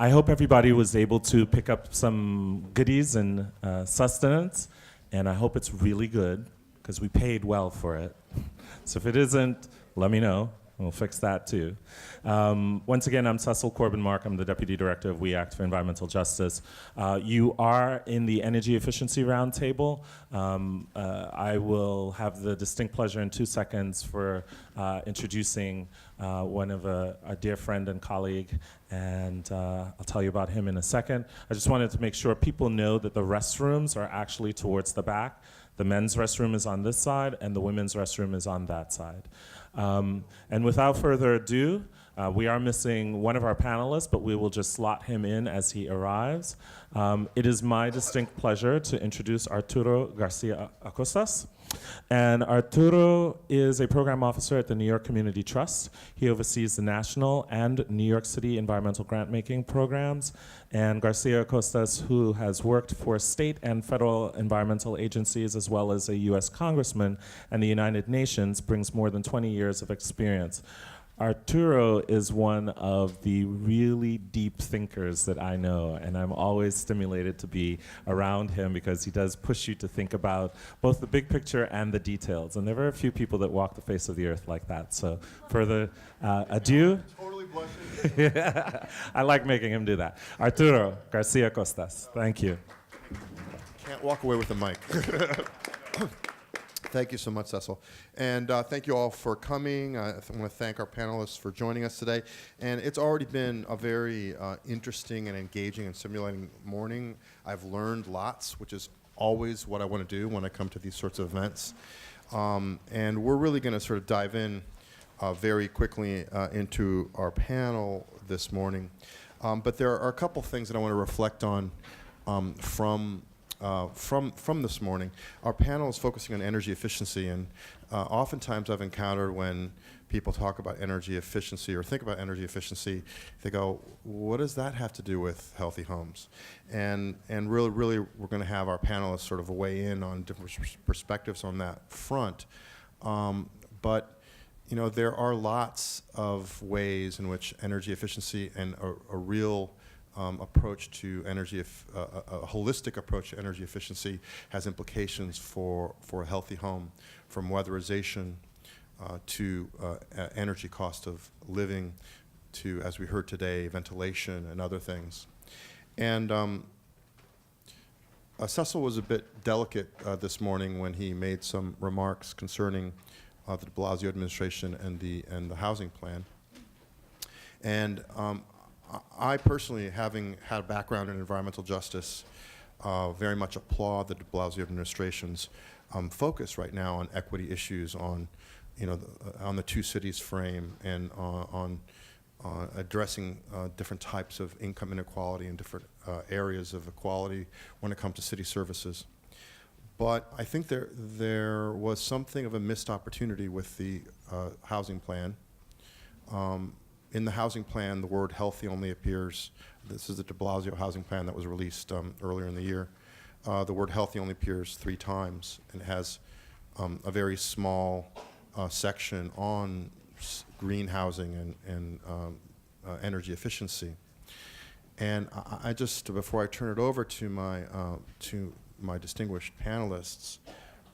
I hope everybody was able to pick up some goodies and sustenance, and I hope it's really good, because we paid well for it. So if it isn't, let me know. We'll fix that too. Once again, I'm Cecil Corbin-Mark. I'm the Deputy Director of We Act for Environmental Justice. You are in the Energy Efficiency Roundtable. I will have the distinct pleasure in 2 seconds for introducing one of a dear friend and colleague, and I'll tell you about him in a second. I just wanted to make sure people know that the restrooms are actually towards the back. The men's restroom is on this side, and the women's restroom is on that side. And without further ado, we are missing one of our panelists, but we will just slot him in as he arrives. It is my distinct pleasure to introduce Arturo Garcia-Costas. And Arturo is a program officer at the New York Community Trust. He oversees the national and New York City environmental grant-making programs. And Garcia-Costas, who has worked for state and federal environmental agencies, as well as a US congressman and the United Nations, brings more than 20 years of experience. Arturo is one of the really deep thinkers that I know, and I'm always stimulated to be around him because he does push you to think about both the big picture and the details. And there are a few people that walk the face of the earth like that. So further ado. Totally blushing. I like making him do that. Arturo Garcia-Costas, thank you. Can't walk away with the mic. Thank you so much, Cecil. And thank you all for coming. I want to thank our panelists for joining us today. And it's already been a very interesting and engaging and stimulating morning. I've learned lots, which is always what I want to do when I come to these sorts of events. And we're really going to sort of dive in very quickly into our panel this morning. But there are a couple things that I want to reflect on from this morning. Our panel is focusing on energy efficiency, and oftentimes I've encountered when people talk about energy efficiency or think about energy efficiency, they go, what does that have to do with healthy homes? And really we're going to have our panelists sort of weigh in on different perspectives on that front. But you know, there are lots of ways in which energy efficiency and a real approach to energy, a holistic approach to energy efficiency has implications for a healthy home, from weatherization to energy cost of living to, as we heard today, ventilation and other things. And Cecil was a bit delicate this morning when he made some remarks concerning the de Blasio administration and the housing plan. And I personally, having had a background in environmental justice, very much applaud the de Blasio administration's focus right now on equity issues, on, you know, on the two cities frame, and on addressing different types of income inequality and different areas of equality when it comes to city services. But I think there was something of a missed opportunity with the housing plan. In the housing plan, the word healthy only appears, this is the de Blasio housing plan that was released earlier in the year. The word healthy only appears 3 times, and has a very small section on green housing and energy efficiency. And I just, before I turn it over to my distinguished panelists,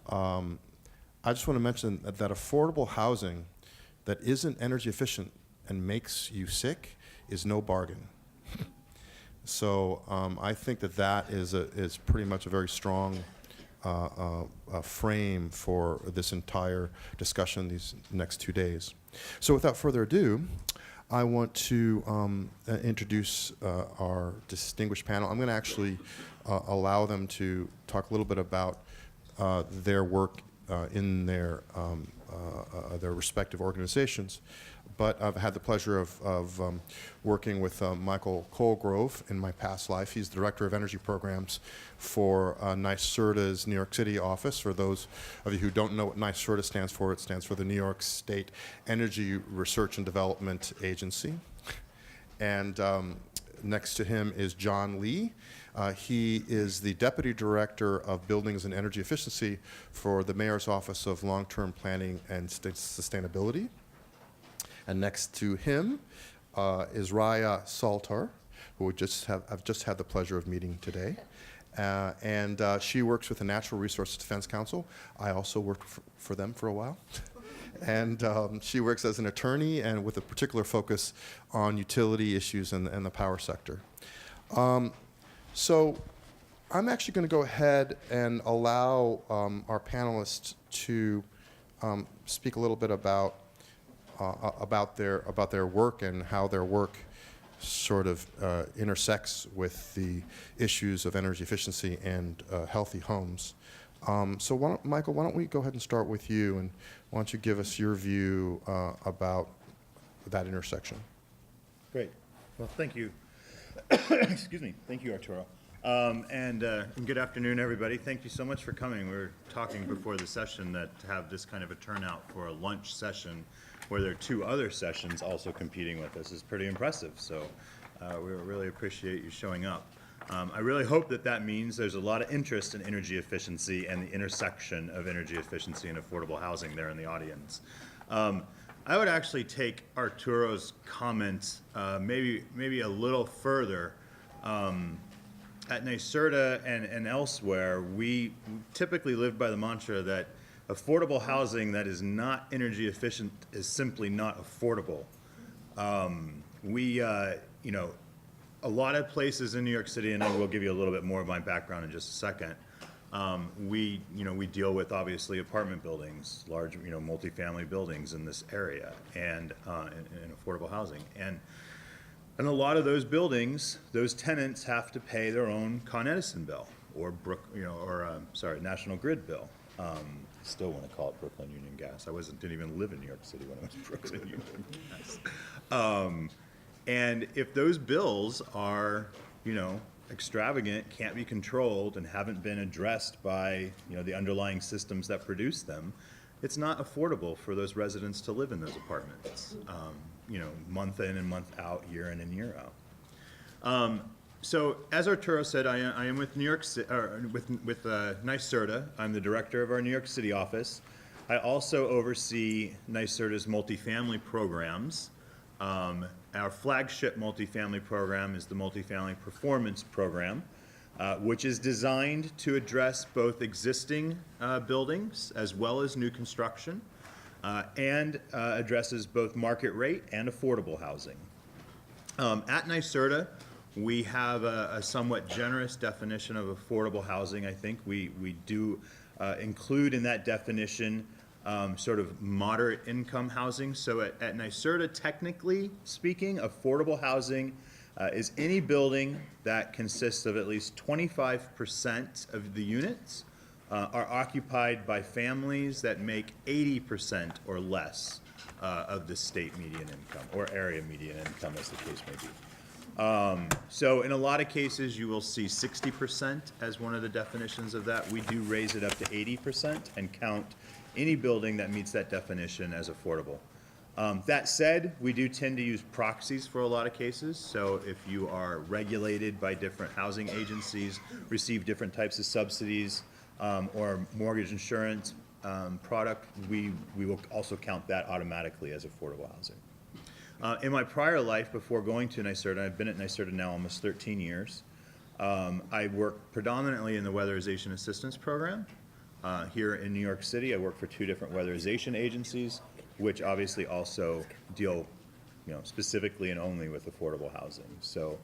I just want to mention that affordable housing that isn't energy efficient and makes you sick is no bargain. So I think that is pretty much a very strong frame for this entire discussion these next 2 days. So without further ado, I want to introduce our distinguished panel. I'm going to actually allow them to talk a little bit about their work in their respective organizations. But I've had the pleasure of working with Michael Colgrove in my past life. He's the Director of Energy Programs for NYSERDA's New York City office. For those of you who don't know what NYSERDA stands for, it stands for the New York State Energy Research and Development Agency. And next to him is John Lee. He is the Deputy Director of Buildings and Energy Efficiency for the Mayor's Office of Long-Term Planning and Sustainability. And next to him is Raya Salter. who I've just had the pleasure of meeting today. And she works with the Natural Resources Defense Council. I also worked for them for a while. And she works as an attorney and with a particular focus on utility issues and the power sector. So I'm actually going to go ahead and allow our panelists to speak a little bit about their work and how their work sort of intersects with the issues of energy efficiency and healthy homes. So Michael, why don't we go ahead and start with you, and why don't you give us your view about that intersection? Great. Well, thank you. Excuse me. Thank you, Arturo. And good afternoon, everybody. Thank you so much for coming. We were talking before the session that to have this kind of a turnout for a lunch session where there are two other sessions also competing with us is pretty impressive. So we really appreciate you showing up. I really hope that means there's a lot of interest in energy efficiency and the intersection of energy efficiency and affordable housing there in the audience. I would actually take Arturo's comments maybe a little further. At NYCERDA and elsewhere, we typically live by the mantra that affordable housing that is not energy efficient is simply not affordable. A lot of places in New York City, and I will give you a little bit more of my background in just a second, we deal with obviously apartment buildings, large, multifamily buildings in this area, and in affordable housing. And a lot of those buildings, those tenants have to pay their own Con Edison bill or National Grid bill. Still want to call it Brooklyn Union Gas. Didn't even live in New York City when it was Brooklyn Union Gas. And if those bills are, extravagant, can't be controlled, and haven't been addressed by, the underlying systems that produce them, it's not affordable for those residents to live in those apartments. Month in and month out, year in and year out. So as Arturo said, I am with New York City, with NYCERDA. I'm the director of our New York City office. I also oversee NYCERDA's multifamily programs. Our flagship multifamily program is the Multifamily Performance Program, which is designed to address both existing buildings as well as new construction. And addresses both market rate and affordable housing. At NYCERDA, we have a somewhat generous definition of affordable housing. I think we do include in that definition sort of moderate income housing. So at NYCERDA, technically speaking, affordable housing is any building that consists of at least 25% of the units are occupied by families that make 80% or less of the state median income, or area median income, as the case may be. So in a lot of cases, you will see 60% as one of the definitions of that. We do raise it up to 80% and count any building that meets that definition as affordable. That said, we do tend to use proxies for a lot of cases. So if you are regulated by different housing agencies, receive different types of subsidies, or mortgage insurance product, we will also count that automatically as affordable housing. In my prior life, before going to NYCERDA, I've been at NYCERDA now almost 13 years. I work predominantly in the Weatherization Assistance Program. Here in New York City, I work for 2 different weatherization agencies, which obviously also deal specifically and only with affordable housing. So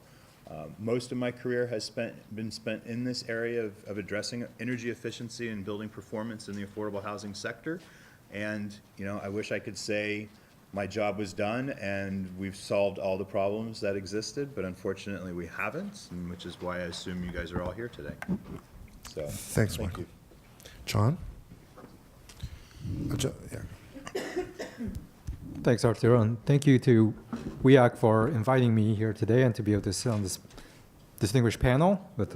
most of my career has been spent in this area of addressing energy efficiency and building performance in the affordable housing sector. And I wish I could say my job was done and we've solved all the problems that existed, but unfortunately we haven't, which is why I assume you guys are all here today. So Thanks, thank Michael. you. John? Thanks, Arturo, and thank you to WEAC for inviting me here today and to be able to sit on this distinguished panel with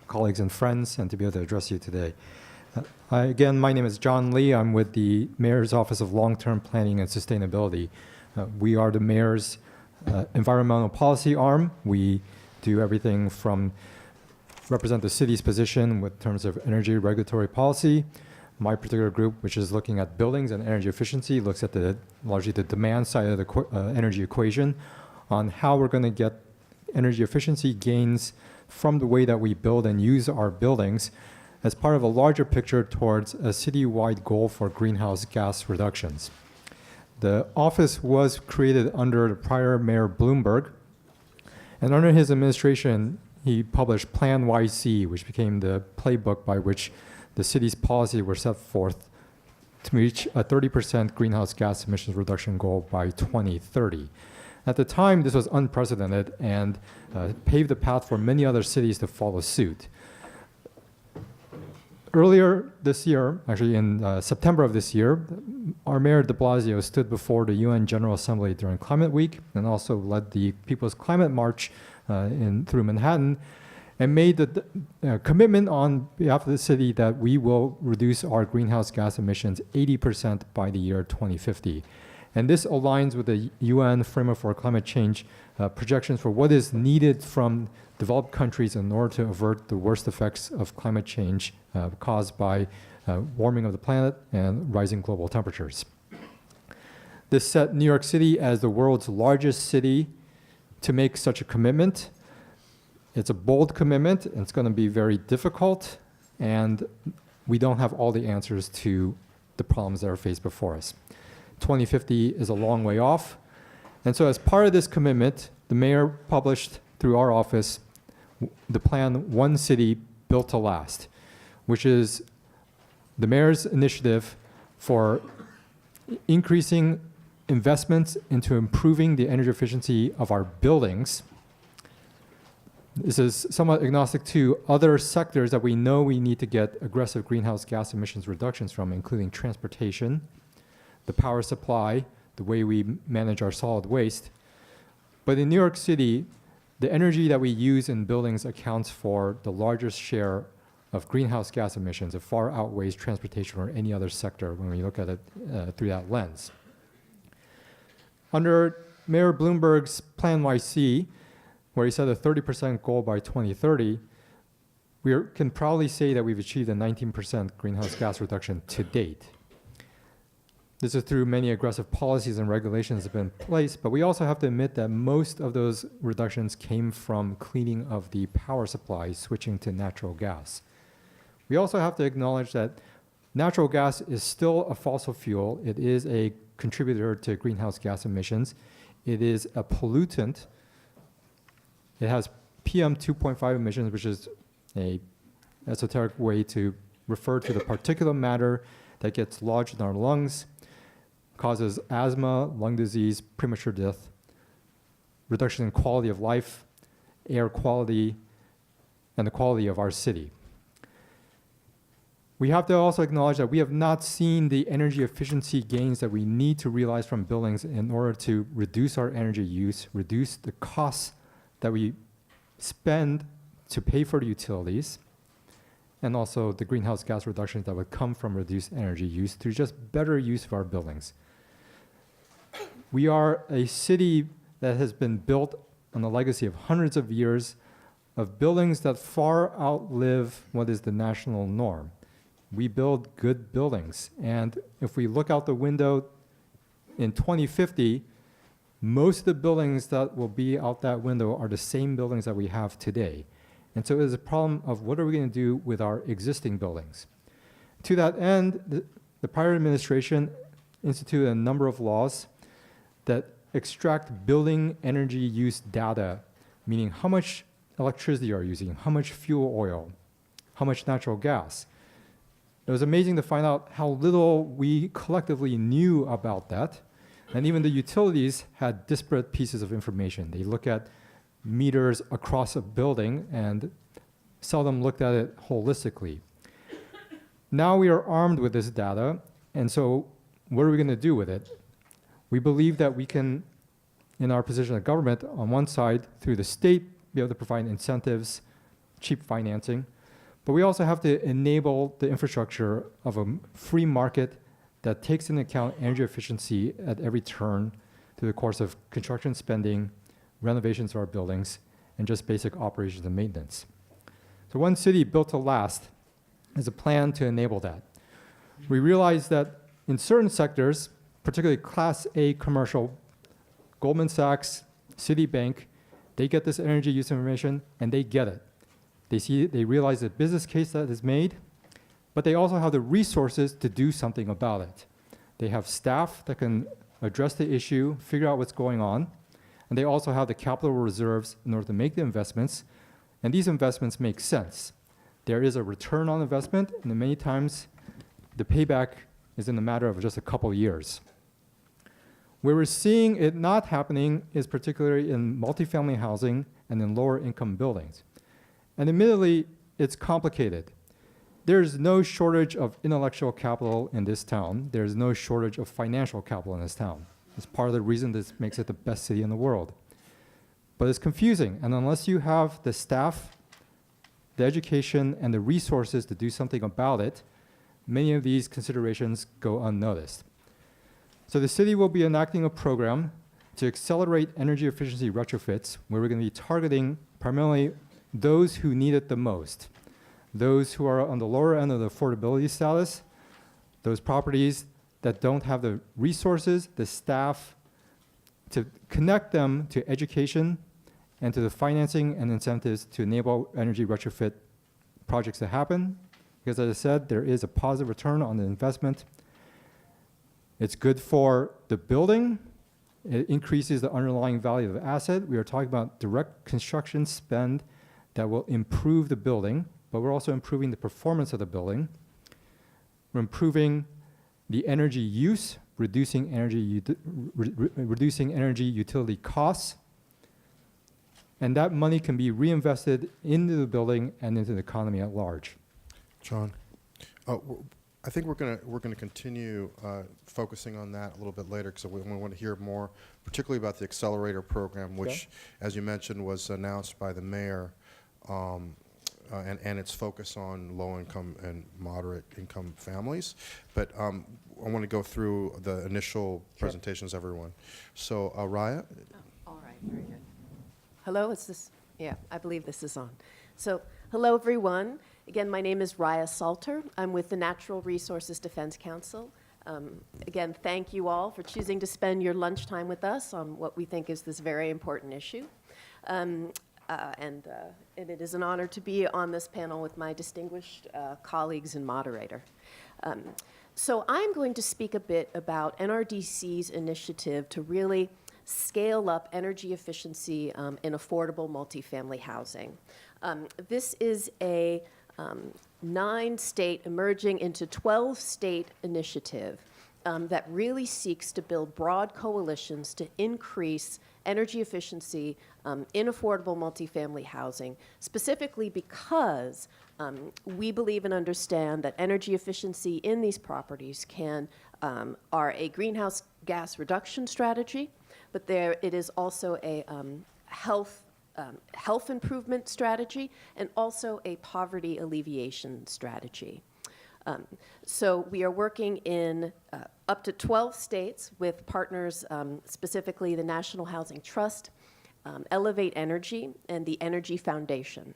colleagues and friends and to be able to address you today. Again, my name is John Lee. I'm with the Mayor's Office of Long-Term Planning and Sustainability. We are the Mayor's environmental policy arm. We do everything from represent the city's position with terms of energy regulatory policy. My particular group, which is looking at buildings and energy efficiency, looks at largely the demand side of the energy equation on how we're going to get energy efficiency gains from the way that we build and use our buildings as part of a larger picture towards a citywide goal for greenhouse gas reductions. The office was created under the prior Mayor Bloomberg, and under his administration, he published Plan YC, which became the playbook by which the city's policy were set forth to reach a 30% greenhouse gas emissions reduction goal by 2030. At the time, this was unprecedented and paved the path for many other cities to follow suit. Earlier this year, actually in September of this year, our Mayor de Blasio stood before the UN General Assembly during Climate Week and also led the People's Climate March through Manhattan and made the commitment on behalf of the city that we will reduce our greenhouse gas emissions 80% by the year 2050. And this aligns with the UN Framework for Climate Change projections for what is needed from developed countries in order to avert the worst effects of climate change caused by warming of the planet and rising global temperatures. This set New York City as the world's largest city to make such a commitment. It's a bold commitment, and it's going to be very difficult, and we don't have all the answers to the problems that are faced before us. 2050 is a long way off, and so as part of this commitment, the mayor published through our office the plan One City Built to Last, which is the mayor's initiative for increasing investments into improving the energy efficiency of our buildings. This is somewhat agnostic to other sectors that we know we need to get aggressive greenhouse gas emissions reductions from, including transportation, the power supply, the way we manage our solid waste. But in New York City, the energy that we use in buildings accounts for the largest share of greenhouse gas emissions. It far outweighs transportation or any other sector when we look at it through that lens. Under Mayor Bloomberg's Plan YC, where he set a 30% goal by 2030, we can proudly say that we've achieved a 19% greenhouse gas reduction to date. This is through many aggressive policies and regulations that have been in place, but we also have to admit that most of those reductions came from cleaning of the power supply, switching to natural gas. We also have to acknowledge that natural gas is still a fossil fuel. It is a contributor to greenhouse gas emissions. It is a pollutant. It has PM 2.5 emissions, which is an esoteric way to refer to the particulate matter that gets lodged in our lungs, causes asthma, lung disease, premature death, reduction in quality of life, air quality, and the quality of our city. We have to also acknowledge that we have not seen the energy efficiency gains that we need to realize from buildings in order to reduce our energy use, reduce the costs that we spend to pay for the utilities, and also the greenhouse gas reductions that would come from reduced energy use through just better use of our buildings. We are a city that has been built on a legacy of hundreds of years of buildings that far outlive what is the national norm. We build good buildings, and if we look out the window in 2050, most of the buildings that will be out that window are the same buildings that we have today. And so it is a problem of what are we going to do with our existing buildings. To that end, the prior administration instituted a number of laws that extract building energy use data, meaning how much electricity are you using, how much fuel oil, how much natural gas. It was amazing to find out how little we collectively knew about that. And even the utilities had disparate pieces of information. They look at meters across a building and seldom looked at it holistically. Now we are armed with this data, and so what are we going to do with it? We believe that we can, in our position of government, on one side, through the state, be able to provide incentives, cheap financing, but we also have to enable the infrastructure of a free market that takes into account energy efficiency at every turn through the course of construction spending, renovations of our buildings, and just basic operations and maintenance. So One City Built to Last is a plan to enable that. We realize that in certain sectors, particularly Class A commercial, Goldman Sachs, Citibank, They get this energy use information, and they get it. They realize the business case that is made, but they also have the resources to do something about it. They have staff that can address the issue, figure out what's going on, and they also have the capital reserves in order to make the investments, and these investments make sense. There is a return on investment, and many times the payback is in a matter of just a couple of years. Where we're seeing it not happening is particularly in multifamily housing and in lower income buildings. And admittedly, it's complicated. There's no shortage of intellectual capital in this town. There's no shortage of financial capital in this town. It's part of the reason this makes it the best city in the world. But it's confusing, and unless you have the staff, the education, and the resources to do something about it, many of these considerations go unnoticed. So the city will be enacting a program to accelerate energy efficiency retrofits, where we're going to be targeting primarily those who need it the most, those who are on the lower end of the affordability status, those properties that don't have the resources, the staff, to connect them to education and to the financing and incentives to enable energy retrofit projects to happen. Because as I said, there is a positive return on the investment. It's good for the building. It increases the underlying value of the asset. We are talking about direct construction spend that will improve the building, but we're also improving the performance of the building. We're improving the energy use, reducing energy utility costs, and that money can be reinvested into the building and into the economy at large. John, I think we're gonna continue focusing on that a little bit later because we want to hear more, particularly about the accelerator program, which, as you mentioned, was announced by the mayor, and its focus on low-income and moderate-income families. But I want to go through the initial presentations, everyone. So, Raya? All right, very good. Hello, is this? Yeah, I believe this is on. So, hello, everyone. Again, my name is Raya Salter. I'm with the Natural Resources Defense Council. Again, thank you all for choosing to spend your lunchtime with us on what we think is this very important issue. And it is an honor to be on this panel with my distinguished colleagues and moderator. So I'm going to speak a bit about NRDC's initiative to really scale up energy efficiency in affordable multifamily housing. This is a 9-state emerging into 12-state initiative that really seeks to build broad coalitions to increase energy efficiency in affordable multifamily housing, specifically because we believe and understand that energy efficiency in these properties are a greenhouse gas reduction strategy, but it is also a health improvement strategy and also a poverty alleviation strategy. So we are working in up to 12 states with partners, specifically the National Housing Trust, Elevate Energy, and the Energy Foundation.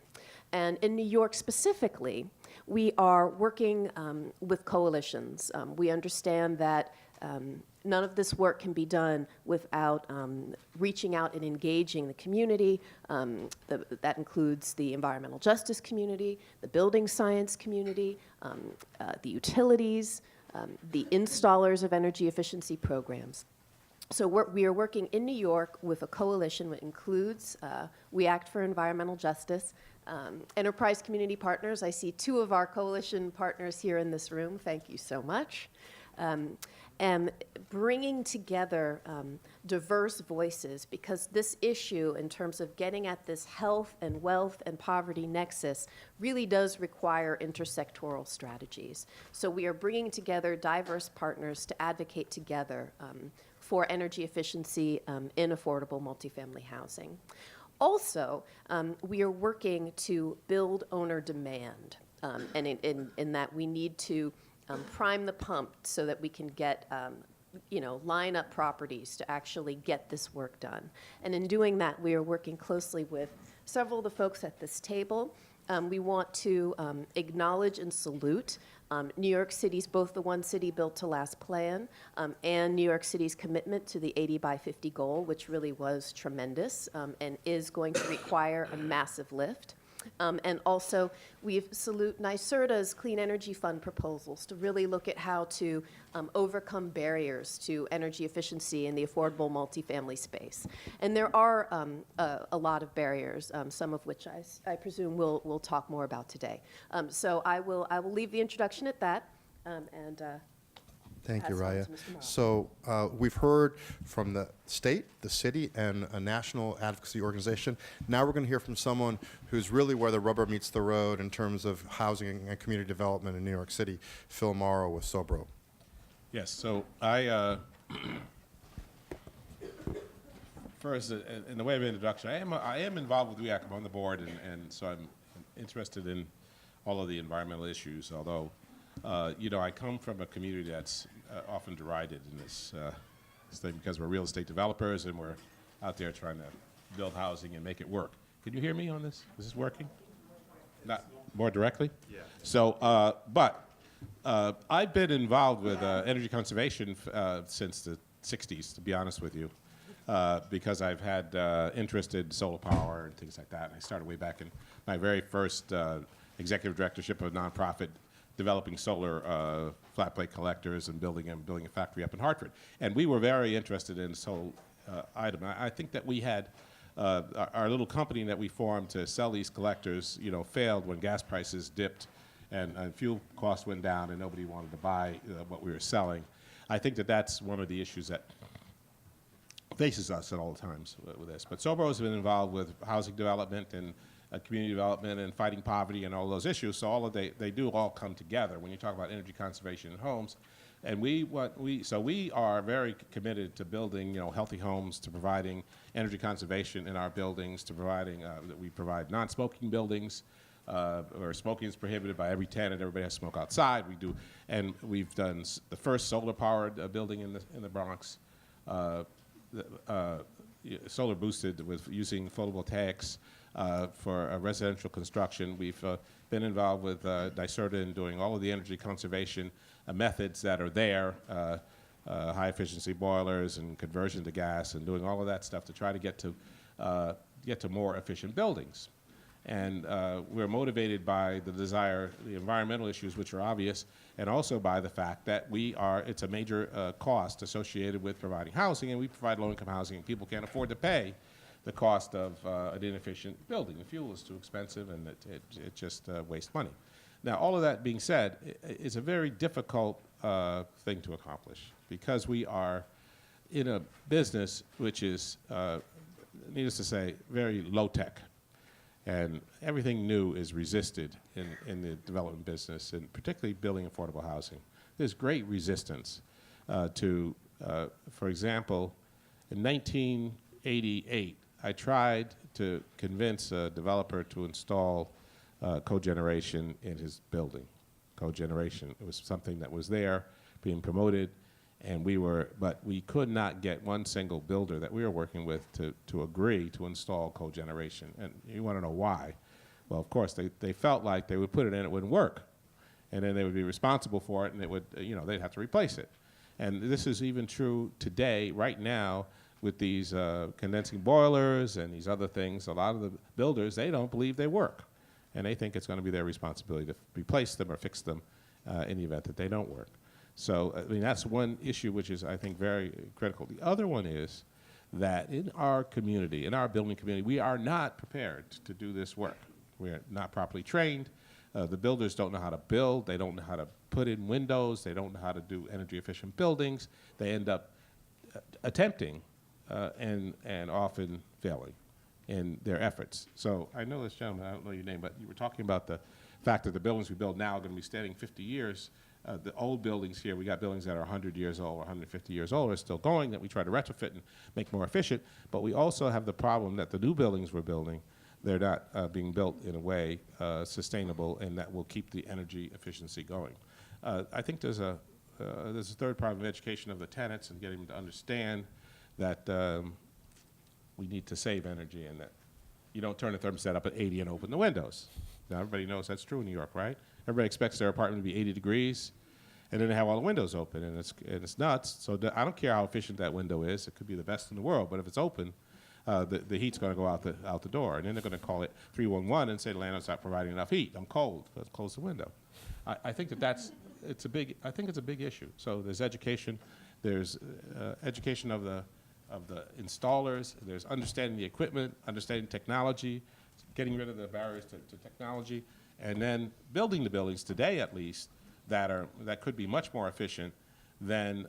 And in New York specifically, we are working with coalitions. We understand that none of this work can be done without reaching out and engaging the community. That includes the environmental justice community, the building science community, the utilities, the installers of energy efficiency programs. So we are working in New York with a coalition that includes We Act for Environmental Justice, Enterprise Community Partners. I see 2 of our coalition partners here in this room. Thank you so much. And bringing together diverse voices, because this issue in terms of getting at this health and wealth and poverty nexus really does require intersectoral strategies. So we are bringing together diverse partners to advocate together for energy efficiency in affordable multifamily housing. Also, we are working to build owner demand, and in that we need to prime the pump so that we can get, line up properties to actually get this work done. And in doing that, we are working closely with several of the folks at this table. We want to acknowledge and salute New York City's, both the One City Built to Last plan and New York City's commitment to the 80 by 50 goal, which really was tremendous and is going to require a massive lift. And also, we salute NYSERDA's Clean Energy Fund proposals to really look at how to overcome barriers to energy efficiency in the affordable multifamily space. And there are a lot of barriers, some of which I presume we'll talk more about today. So I will leave the introduction at that. Thank you, pass it on Raya. to Mr. Morrow. So we've heard from the state, the city, and a national advocacy organization. Now we're going to hear from someone who's really where the rubber meets the road in terms of housing and community development in New York City, Phil Morrow with Sobro. Yes, so I, first, in the way of introduction, I am involved with WEAC. I'm on the board, and so I'm interested in all of the environmental issues, although, you know, I come from a community that's often derided in this thing because we're real estate developers and we're out there trying to build housing and make it work. Can you hear me on this? Is this working? Not more directly? Yeah. So, I've been involved with energy conservation since the 60s, to be honest with you, because I've had interest in solar power and things like that. And I started way back in my very first executive directorship of a nonprofit developing solar flat plate collectors and building a factory up in Hartford. And we were very interested in solar item. I think that we had our little company that we formed to sell these collectors, you know, failed when gas prices dipped and fuel costs went down and nobody wanted to buy what we were selling. I think that that's one of the issues that faces us at all times with this. But Sobro has been involved with housing development and community development and fighting poverty and all those issues. So all of they do all come together when you talk about energy conservation in homes. And so we are very committed to building, you know, healthy homes, to providing energy conservation in our buildings, to providing that we provide non-smoking buildings, where smoking is prohibited by every tenant. Everybody has to smoke outside. And we've done the first solar-powered building in the Bronx, solar boosted with using photovoltaics for residential construction. We've been involved with NYSERDA in doing all of the energy conservation methods that are there, high efficiency boilers and conversion to gas, and doing all of that stuff to try to get to more efficient buildings. And we're motivated by the environmental issues, which are obvious, and also by the fact that it's a major cost associated with providing housing, and we provide low-income housing, and people can't afford to pay the cost of an inefficient building. The fuel is too expensive, and it just wastes money. Now, all of that being said, it's a very difficult thing to accomplish because we are in a business which is, needless to say, very low-tech. And everything new is resisted in the development business, and particularly building affordable housing. There's great resistance to, for example, in 1988, I tried to convince a developer to install cogeneration in his building. Cogeneration, it was something that was there, being promoted, and but we could not get one single builder that we were working with to agree to install cogeneration. And you want to know why? Well, of course, they felt like they would put it in, it wouldn't work. And then they would be responsible for it, and it would, you know, they'd have to replace it. And this is even true today, right now, with these condensing boilers and these other things. A lot of the builders, they don't believe they work. And they think it's going to be their responsibility to replace them or fix them in the event that they don't work. So, I mean, that's one issue which is, I think, very critical. The other one is that in our community, in our building community, we are not prepared to do this work. We are not properly trained. The builders don't know how to build. They don't know how to put in windows. They don't know how to do energy-efficient buildings. They end up attempting and often failing in their efforts. So I know this gentleman, I don't know your name, but you were talking about the fact that the buildings we build now are going to be standing 50 years. The old buildings here, we got buildings that are 100 years old or 150 years old, are still going, that we try to retrofit and make more efficient. But we also have the problem that the new buildings we're building, they're not being built in a way sustainable and that will keep the energy efficiency going. I think there's a third problem of education of the tenants and getting them to understand that we need to save energy and that you don't turn the thermostat up at 80 and open the windows. Now, everybody knows that's true in New York, right? Everybody expects their apartment to be 80 degrees, and then they have all the windows open, and it's nuts. So I don't care how efficient that window is. It could be the best in the world, but if it's open, the heat's going to go out the door, and then they're going to call it 311 and say the landlord's not providing enough heat. I'm cold. Let's close the window. I think it's a big issue. So there's education. There's education of the installers. There's understanding the equipment, understanding technology, getting rid of the barriers to technology, and then building the buildings today, at least, that could be much more efficient than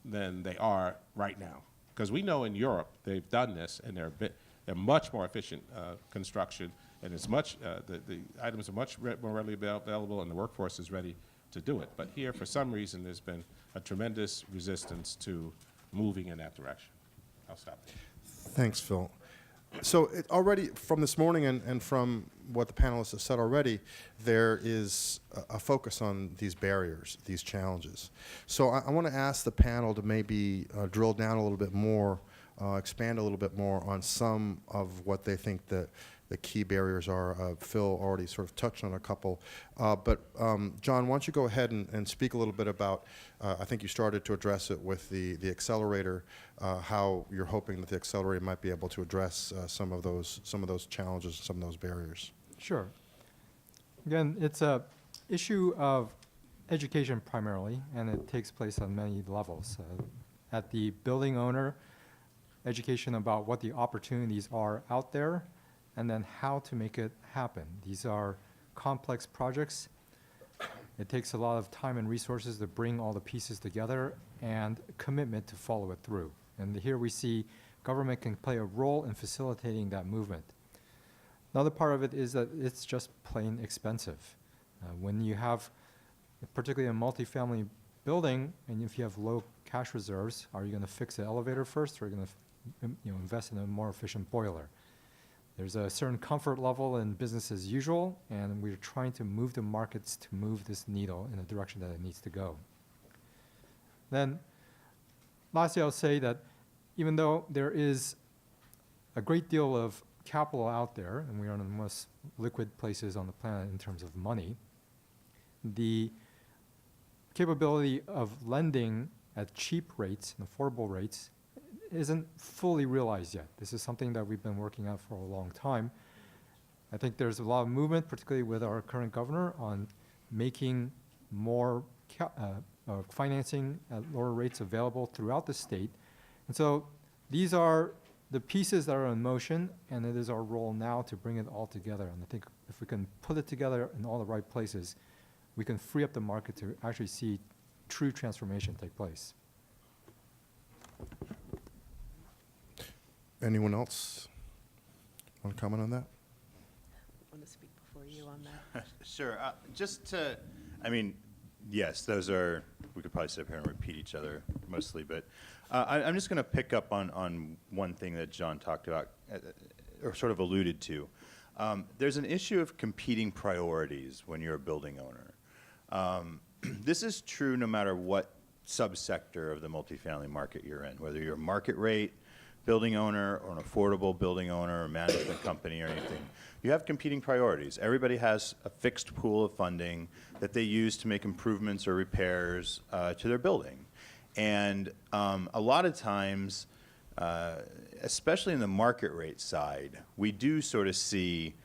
they are right now. Because we know in Europe they've done this, and they're much more efficient construction, and it's much the items are much more readily available, and the workforce is ready to do it. But here, for some reason, there's been a tremendous resistance to moving in that direction. I'll stop there. Thanks, Phil. So already from this morning and from what the panelists have said already, there is a focus on these barriers, these challenges. So I want to ask the panel to maybe drill down a little bit more, expand a little bit more on some of what they think the key barriers are. Phil already sort of touched on a couple. But John, why don't you go ahead and speak a little bit about, I think you started to address it with the accelerator, how you're hoping that the accelerator might be able to address some of those challenges, some of those barriers. Sure. Again, it's a issue of education primarily, and it takes place on many levels. At the building owner, education about what the opportunities are out there, and then how to make it happen. These are complex projects. It takes a lot of time and resources to bring all the pieces together and commitment to follow it through. And here we see government can play a role in facilitating that movement. Another part of it is that it's just plain expensive. When you have, particularly a multifamily building, and if you have low cash reserves, are you going to fix the elevator first, or are you going to invest in a more efficient boiler? There's a certain comfort level in business as usual, and we're trying to move the markets to move this needle in the direction that it needs to go. Then, lastly, I'll say that even though there is a great deal of capital out there, and we are one of the most liquid places on the planet in terms of money, the capability of lending at cheap rates and affordable rates isn't fully realized yet. This is something that we've been working on for a long time. I think there's a lot of movement, particularly with our current governor, on making more financing at lower rates available throughout the state. And so these are the pieces that are in motion, and it is our role now to bring it all together. And I think if we can put it together in all the right places, we can free up the market to actually see true transformation take place. Anyone else want to comment on that? I want to speak before you on that. Sure. Yes, those are, we could probably sit up here and repeat each other mostly, but I'm just going to pick up on one thing that John talked about, or sort of alluded to. There's an issue of competing priorities when you're a building owner. This is true no matter what subsector of the multifamily market you're in, whether you're a market rate building owner or an affordable building owner or management company or anything. You have competing priorities. Everybody has a fixed pool of funding that they use to make improvements or repairs to their building. And a lot of times, especially in the market rate side, we do sort of see,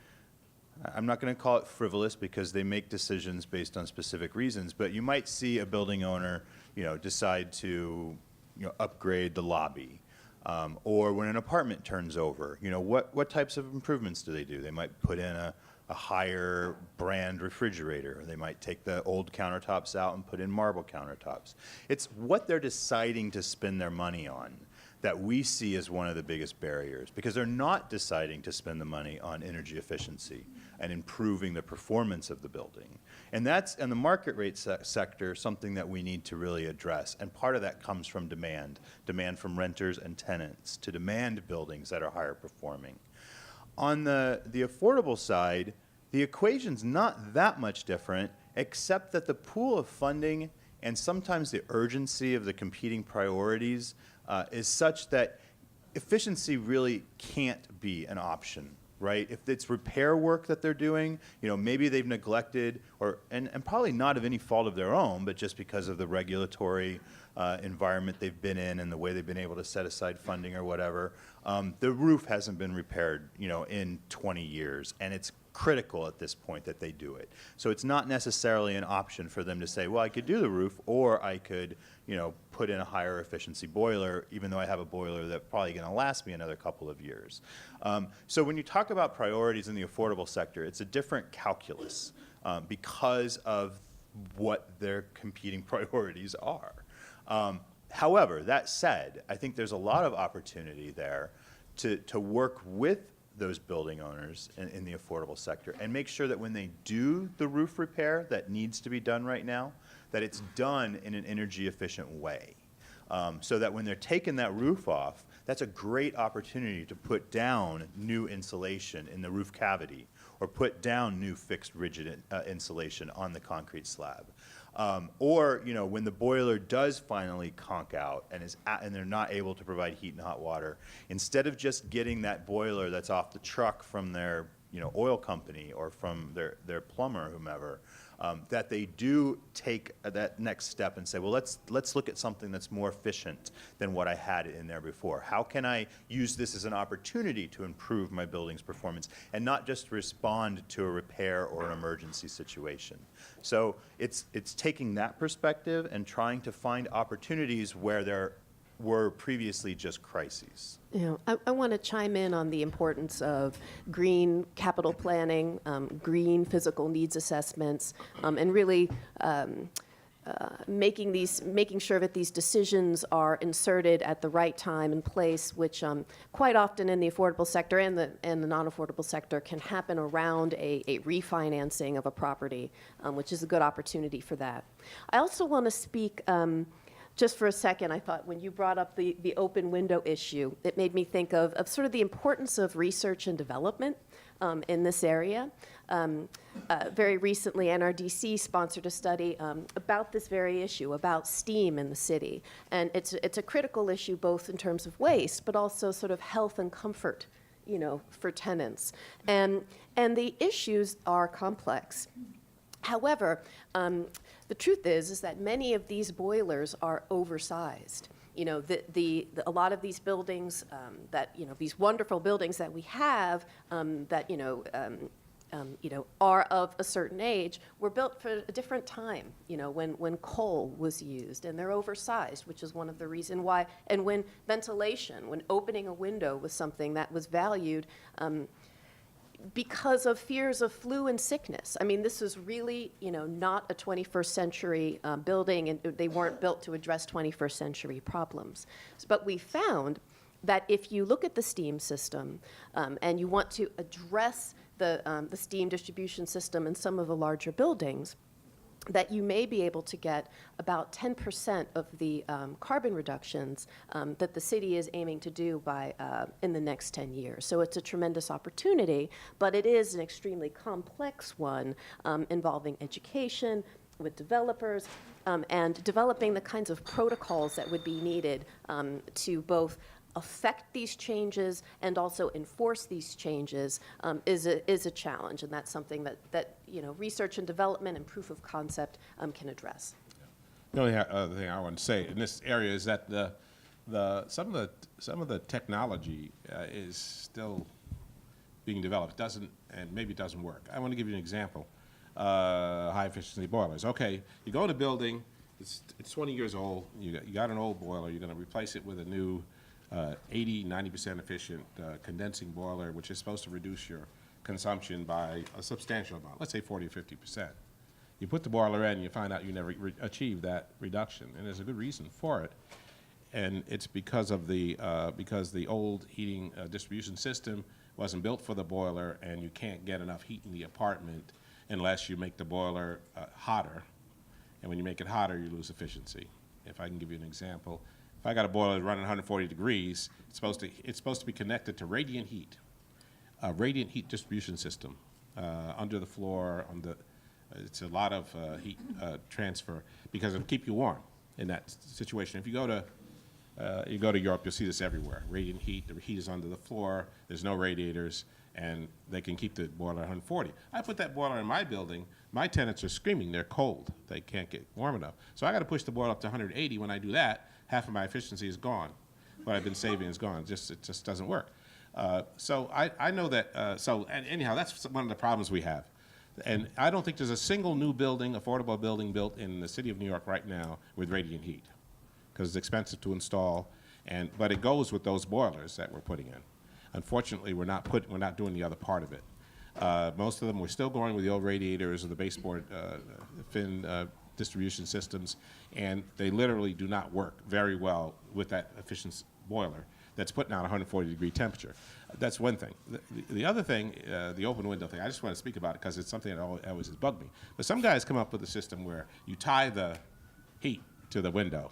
I'm not going to call it frivolous because they make decisions based on specific reasons, but you might see a building owner, decide to, upgrade the lobby. Or when an apartment turns over, what types of improvements do? They might put in a higher brand refrigerator. Or they might take the old countertops out and put in marble countertops. It's what they're deciding to spend their money on that we see as one of the biggest barriers, because they're not deciding to spend the money on energy efficiency and improving the performance of the building. And that's, in the market rate sector, something that we need to really address. And part of that comes from demand from renters and tenants to demand buildings that are higher performing. On the affordable side, the equation's not that much different, except that the pool of funding and sometimes the urgency of the competing priorities is such that efficiency really can't be an option right? If it's repair work that they're doing, maybe they've neglected, and probably not of any fault of their own, but just because of the regulatory environment they've been in and the way they've been able to set aside funding or whatever, the roof hasn't been repaired, in 20 years, and it's critical at this point that they do it. So it's not necessarily an option for them to say, well, I could do the roof, or I could, put in a higher efficiency boiler, even though I have a boiler that's probably going to last me another couple of years. So when you talk about priorities in the affordable sector, it's a different calculus because of what their competing priorities are. However, that said, I think there's a lot of opportunity there to work with those building owners in the affordable sector and make sure that when they do the roof repair that needs to be done right now, that it's done in an energy efficient way. So that when they're taking that roof off, that's a great opportunity to put down new insulation in the roof cavity or put down new fixed rigid insulation on the concrete slab. Or when the boiler does finally conk out and they're not able to provide heat and hot water, instead of just getting that boiler that's off the truck from their oil company or from their plumber or whomever, that they do take that next step and say, well, let's look at something that's more efficient than what I had in there before. How can I use this as an opportunity to improve my building's performance and not just respond to a repair or an emergency situation? So it's taking that perspective and trying to find opportunities where there were previously just crises. I want to chime in on the importance of green capital planning, green physical needs assessments, and really making sure that these decisions are inserted at the right time and place, which quite often in the affordable sector and the non-affordable sector can happen around a refinancing of a property, which is a good opportunity for that. I also want to speak just for a second. I thought when you brought up the open window issue, it made me think of sort of the importance of research and development in this area. Very recently, NRDC sponsored a study about this very issue, about steam in the city. And it's a critical issue both in terms of waste, but also sort of health and comfort, for tenants. And the issues are complex. However, the truth is that many of these boilers are oversized. A lot of these buildings these wonderful buildings that we have are of a certain age were built for a different time, when coal was used, and they're oversized, which is one of the reasons why. And when opening a window was something that was valued, because of fears of flu and sickness. I mean, this is really, not a 21st century building, and they weren't built to address 21st century problems. But we found that if you look at the steam system and you want to address the steam distribution system in some of the larger buildings, that you may be able to get about 10% of the carbon reductions that the city is aiming to do in the next 10 years. So it's a tremendous opportunity, but it is an extremely complex one involving education with developers and developing the kinds of protocols that would be needed to both affect these changes and also enforce these changes is a challenge, and that's something that research and development and proof of concept can address. The only other thing I want to say in this area is that some of the technology is still being developed. Maybe it doesn't work. I want to give you an example. High efficiency boilers. Okay, you go in a building, it's 20 years old. You got an old boiler. You're going to replace it with a new 80-90% efficient condensing boiler, which is supposed to reduce your consumption by a substantial amount, let's say 40 or 50%. You put the boiler in, you find out you never achieved that reduction, and there's a good reason for it. And it's because of the old heating distribution system wasn't built for the boiler, and you can't get enough heat in the apartment unless you make the boiler hotter. And when you make it hotter, you lose efficiency. If I can give you an example. If I got a boiler running 140 degrees, it's supposed to be connected to radiant heat, a radiant heat distribution system under the floor. It's a lot of heat transfer because it'll keep you warm in that situation. If you go to Europe, you'll see this everywhere. Radiant heat, the heat is under the floor. There's no radiators, and they can keep the boiler at 140. I put that boiler in my building, my tenants are screaming, they're cold, they can't get warm enough. So I gotta push the boiler up to 180. When I do that, half of my efficiency is gone. What I've been saving is gone, it just doesn't work. So I know that, and anyhow, that's one of the problems we have. And I don't think there's a single new building, affordable building built in the city of New York right now with radiant heat, because it's expensive to install, but it goes with those boilers that we're putting in. Unfortunately, we're not doing the other part of it. Most of them, we're still going with the old radiators or the baseboard fin distribution systems, and they literally do not work very well with that efficient boiler that's putting out 140-degree temperature. That's one thing. The other thing, the open window thing, I just want to speak about it because it's something that always has bugged me. But some guys come up with a system where you tie the heat to the window.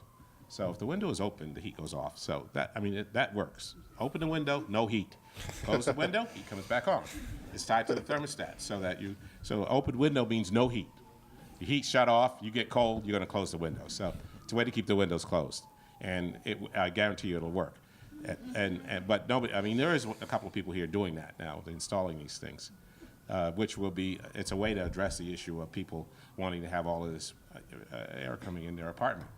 So if the window is open, the heat goes off. So that works. Open the window, no heat. Close the window, heat comes back on. It's tied to the thermostat so open window means no heat. Your heat shut off, you get cold, you're going to close the window. So it's a way to keep the windows closed. And I guarantee you it'll work. But nobody, there is a couple of people here doing that now, installing these things, which it's a way to address the issue of people wanting to have all of this air coming in their apartment.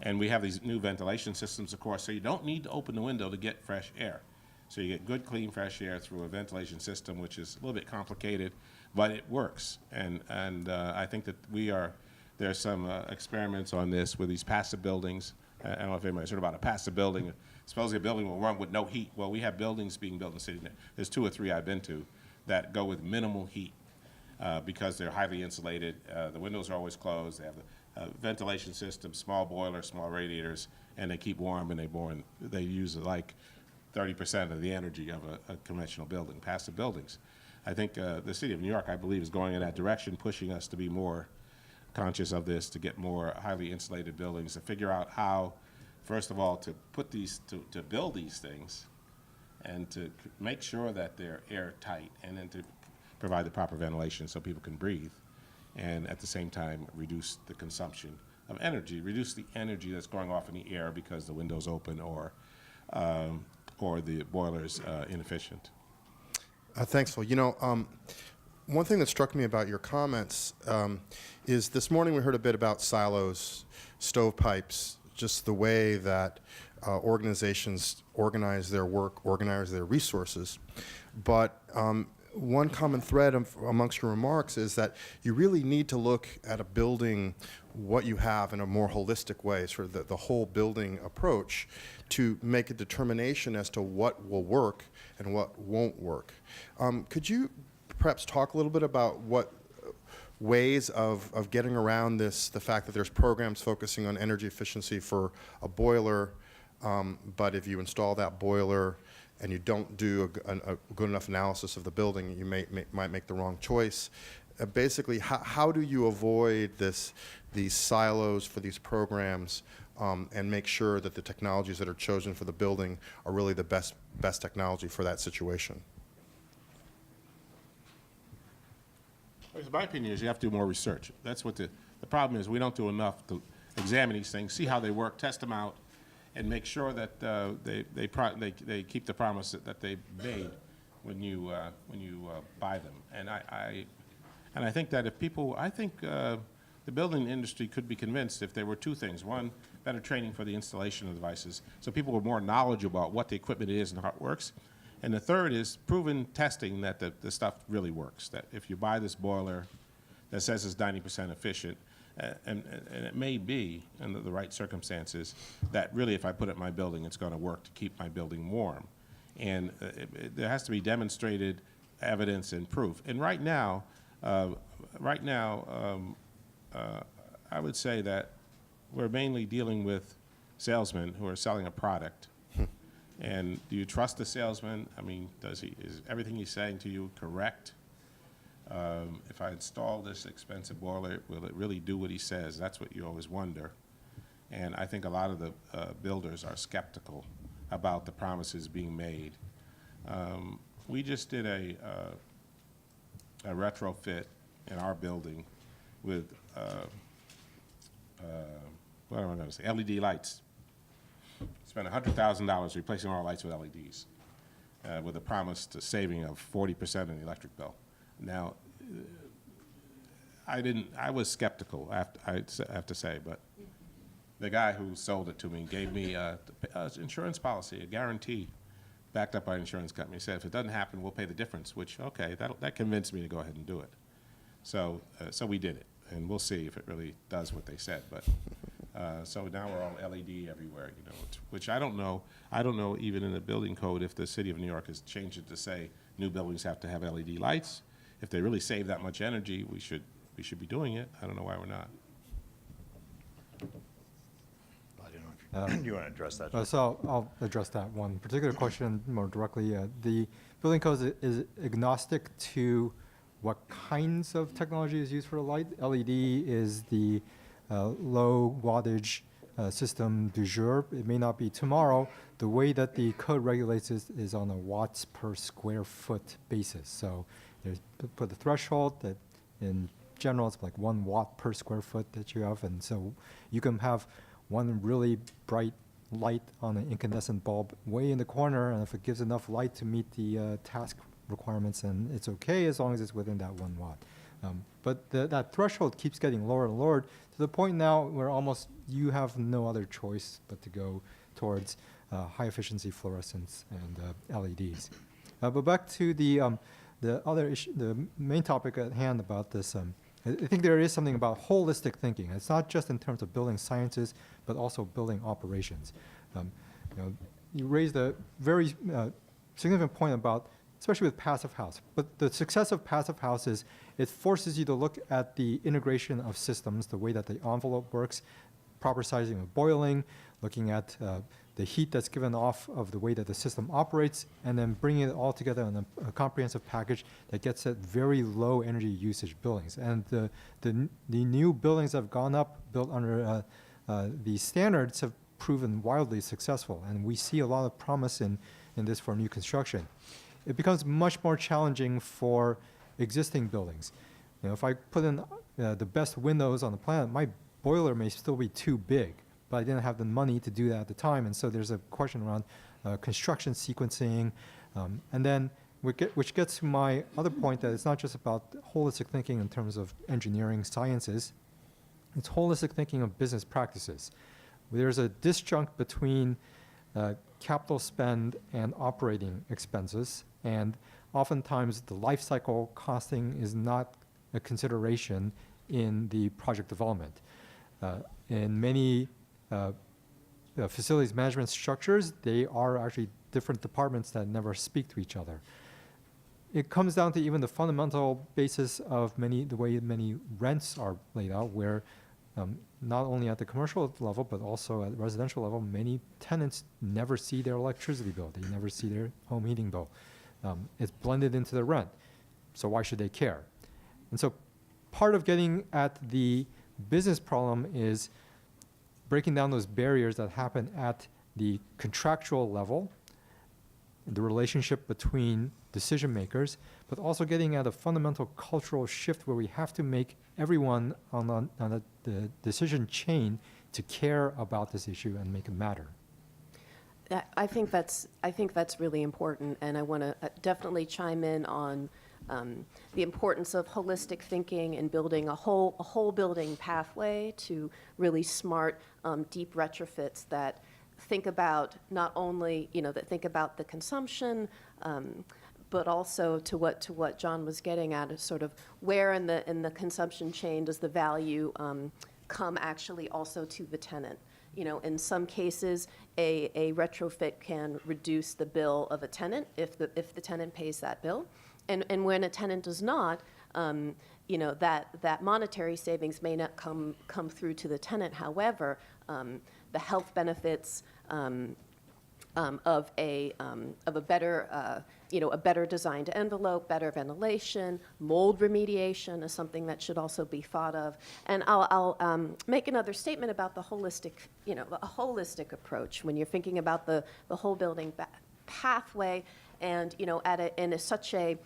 And we have these new ventilation systems, of course, so you don't need to open the window to get fresh air. So you get good, clean, fresh air through a ventilation system, which is a little bit complicated, but it works. And I think that there's some experiments on this with these passive buildings. I don't know if anybody's heard about a passive building. Supposedly a building will run with no heat. Well, we have buildings being built in the city. There's 2 or 3 I've been to that go with minimal heat because they're highly insulated. The windows are always closed. They have the ventilation system, small boiler, small radiators, and they keep warm, and they use like 30% of the energy of a conventional building, passive buildings. I think the city of New York, I believe, is going in that direction, pushing us to be more conscious of this, to get more highly insulated buildings, to figure out how, first of all, to build these things and to make sure that they're airtight, and then to provide the proper ventilation so people can breathe, and at the same time reduce the consumption of energy, reduce the energy that's going off in the air because the window's open or the boiler's inefficient. Thanks, Phil. One thing that struck me about your comments is this morning we heard a bit about silos, stovepipes, just the way that organizations organize their work, organize their resources. But one common thread amongst your remarks is that you really need to look at a building, what you have, in a more holistic way, sort of the whole building approach, to make a determination as to what will work and what won't work. Could you perhaps talk a little bit about what ways of getting around this, the fact that there's programs focusing on energy efficiency for a boiler, but if you install that boiler and you don't do a good enough analysis of the building, you might make the wrong choice. Basically, how do you avoid these silos for these programs and make sure that the technologies that are chosen for the building are really the best technology for that situation? My opinion is you have to do more research. That's what the problem is. We don't do enough to examine these things, see how they work, test them out, and make sure that they keep the promise that they made when you buy them. And I think that if people, the building industry could be convinced if there were 2 things. One, better training for the installation of devices, so people were more knowledgeable about what the equipment is and how it works. And the third is proven testing that the stuff really works, that if you buy this boiler that says it's 90% efficient, and it may be, under the right circumstances, that really if I put it in my building, it's going to work to keep my building warm. And there has to be demonstrated evidence and proof. And right now, I would say that we're mainly dealing with salesmen who are selling a product. And do you trust the salesman? Is everything he's saying to you correct? If I install this expensive boiler, will it really do what he says? That's what you always wonder. And I think a lot of the builders are skeptical about the promises being made. We just did a retrofit in our building with, what am I going to say, LED lights. Spent $100,000 replacing all our lights with LEDs. with a promise to saving of 40% in the electric bill. Now, I was skeptical, I have to say, but the guy who sold it to me gave me an insurance policy, a guarantee, backed up by an insurance company. He said, if it doesn't happen, we'll pay the difference, which, okay, that convinced me to go ahead and do it. So we did it, and we'll see if it really does what they said. But so now we're all LED everywhere, you know, which I don't know. I don't know even in the building code if the city of New York has changed it to say new buildings have to have LED lights. If they really save that much energy, we should be doing it. I don't know why we're not. I don't know if you want to address that. So I'll address that one particular question more directly. The building code is agnostic to what kinds of technology is used for the light. LED is the low wattage system du jour. It may not be tomorrow. The way that the code regulates is on a watts per square foot basis. So there's put the threshold that in general it's like 1 watt per square foot that you have, and so you can have one really bright light on an incandescent bulb way in the corner, and if it gives enough light to meet the task requirements, and it's okay as long as it's within that 1 watt. But that threshold keeps getting lower and lower to the point now where almost you have no other choice but to go towards high efficiency fluorescents and LEDs. But back to the other issue, the main topic at hand about this. I think there is something about holistic thinking. It's not just in terms of building sciences, but also building operations. You raised a very significant point about, especially with passive house. But the success of passive house is it forces you to look at the integration of systems, the way that the envelope works, proper sizing of boiling, looking at the heat that's given off of the way that the system operates, and then bringing it all together in a comprehensive package that gets at very low energy usage buildings. And the new buildings that have gone up, built under these standards, have proven wildly successful. And we see a lot of promise in this for new construction. It becomes much more challenging for existing buildings. If I put in the best windows on the planet, my boiler may still be too big, but I didn't have the money to do that at the time. And so there's a question around construction sequencing. And then which gets to my other point, that it's not just about holistic thinking in terms of engineering sciences. It's holistic thinking of business practices. There's a disjunct between capital spend and operating expenses. And oftentimes the life cycle costing is not a consideration in the project development. In many facilities management structures, they are actually different departments that never speak to each other. It comes down to even the fundamental basis of the way many rents are laid out, where not only at the commercial level, but also at the residential level, many tenants never see their electricity bill. They never see their home heating bill. It's blended into the rent. So why should they care? And so part of getting at the business problem is breaking down those barriers that happen at the contractual level, the relationship between decision makers, but also getting at a fundamental cultural shift where we have to make everyone on the decision chain to care about this issue and make it matter. I think that's really important, and I want to definitely chime in on the importance of holistic thinking and building a whole building pathway to really smart, deep retrofits that think about not only that think about the consumption, but also to what John was getting at, is sort of where in the consumption chain does the value come actually also to the tenant. In some cases, a retrofit can reduce the bill of a tenant if the tenant pays that bill, and when a tenant does not, that monetary savings may not come through to the tenant. However, the health benefits of a better a better designed envelope, better ventilation, mold remediation is something that should also be thought of. And I'll make another statement about the holistic a holistic approach when you're thinking about the whole building pathway, and such a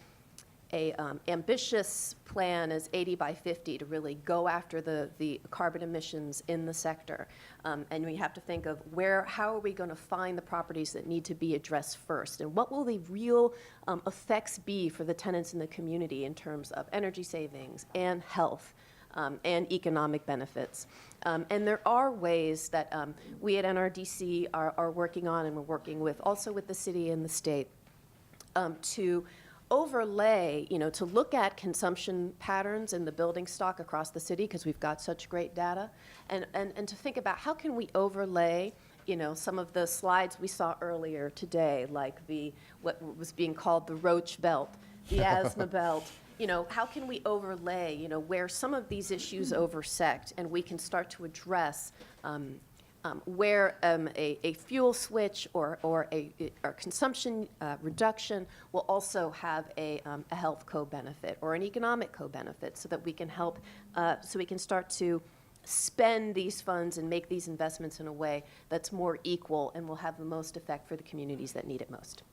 ambitious plan as 80 by 50 to really go after the carbon emissions in the sector. And we have to think of how are we going to find the properties that need to be addressed first? And what will the real effects be for the tenants in the community in terms of energy savings and health? And economic benefits. And there are ways that we at NRDC are working on, and we're working with also with the city and the state to overlay, to look at consumption patterns in the building stock across the city, because we've got such great data, and to think about how can we overlay some of the slides we saw earlier today, like what was being called the roach belt, the asthma belt. How can we overlay, where some of these issues intersect, and we can start to address where a fuel switch or consumption reduction will also have a health co-benefit or an economic co-benefit, so that we can help, so we can start to spend these funds and make these investments in a way that's more equal and will have the most effect for the communities that need it most.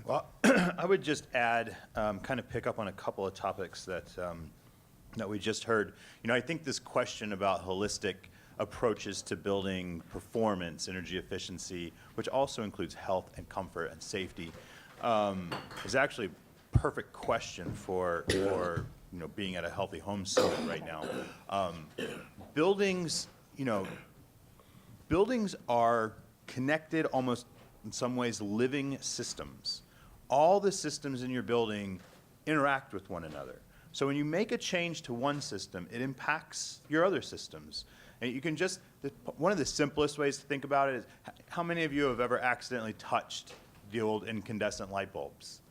Well, I would just add, kind of pick up on a couple of topics that we just heard. I think this question about holistic approaches to building performance, energy efficiency, which also includes health and comfort and safety, is actually a perfect question for being at a Healthy Homes Summit right now. Buildings are connected, almost in some ways living systems. All the systems in your building interact with one another. So when you make a change to one system, it impacts your other systems. And you can one of the simplest ways to think about it is, how many of you have ever accidentally touched the old incandescent light bulbs,